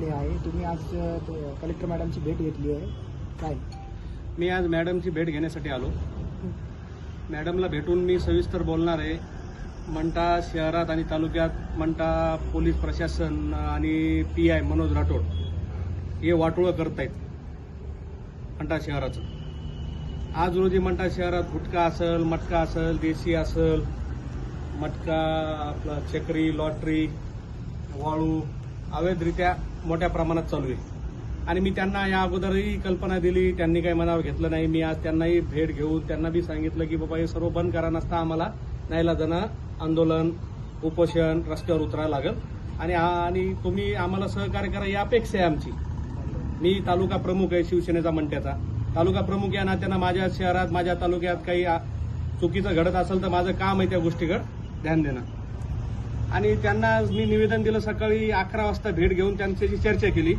घेतली आहे. तुम्ही आज कलेक्टर मॅडमची भेट घेतली आहे, काय? मी आज मॅडमची भेट घेण्यासाठी आलो. मॅडमला भेटून मी सविस्तर बोलणार आहे. मंठा शहरात आणि तालुक्यात मंठा पोलीस प्रशासन आणि PI मनोज राठोड हे वाटोळं करतायत मंठा शहराचं. आज रोजी मंठा शहरात गुटखा असेल, मटका असेल, देशी असेल, मटका, आपला चक्री, लॉटरी, वाळू अवैधरित्या मोठ्या प्रमाणात चालू आहे. आणि मी त्यांना या अगोदरही कल्पना दिली, त्यांनी काही मनावर घेतलं नाही. मी आज त्यांनाही भेट घेऊन त्यांना बी सांगितलं की बाबा हे सर्व बंद करा, नसता आम्हाला नाईलाजानं आंदोलन, उपोषण, रस्त्यावर उतरायला लागेल. आणि तुम्ही आम्हाला सहकार्य करा ही अपेक्षा आहे आमची. मी तालुका प्रमुख आहे शिवसेनेचा मंठ्याचा. तालुका प्रमुख या नात्यानं माझ्या शहरात, माझ्या तालुक्यात काही चुकीचं घडत असेल तर माझं काम आहे त्या गोष्टीकडे ध्यान देणं. आणि त्यांना मी निवेदन दिलं. सकाळी 11 वाजता भेट घेऊन त्यांच्याशी चर्चा केली.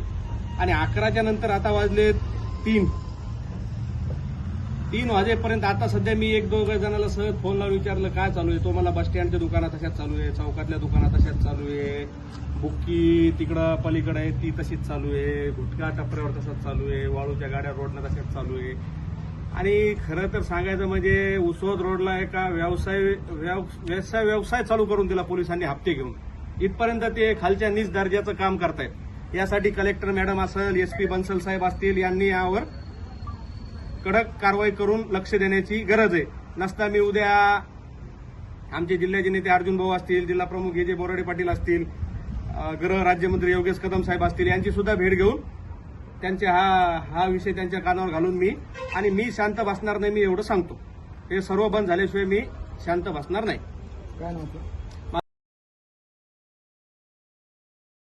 आणि 11च्या नंतर आता वाजले 3 वाजेपर्यंत आता सध्या मी 1-2 जणांना सहज फोन लावून विचारलं काय चालू आहे. तो मला बस स्टँडच्या दुकानात तशाच चालू आहे, चौकातल्या दुकानात तशाच चालू आहे, बुक्की तिकडं पलीकडे आहे ती तशीच चालू आहे, गुटखा टपऱ्यावर तसंच चालू आहे, वाळूच्या गाड्या रोडनं तशाच चालू आहे. आणि खरं तर सांगायचं म्हणजे उसोद रोडला एका व्यवसाय चालू करून दिला पोलिसांनी हप्ते घेऊन. इथपर्यंत ते खालच्या नीच दर्जाचं काम करतायत. यासाठी कलेक्टर मॅडम असेल, SP बन्सल साहेब असतील यांनी यावर कडक कारवाई करून लक्ष देण्याची गरज आहे. नसता मी उद्या आमचे जिल्ह्याचे नेते अर्जुन भाऊ असतील, जिल्हा प्रमुख जे बोराडे पाटील असतील, गृह राज्यमंत्री योगेश कदम साहेब असतील यांची सुद्धा भेट घेऊन त्यांचे हा विषय त्यांच्या कानावर घालून मी शांत बसणार नाही. मी एवढं सांगतो, हे सर्व बंद झाल्याशिवाय मी शांत बसणार नाही. काय नव्हतं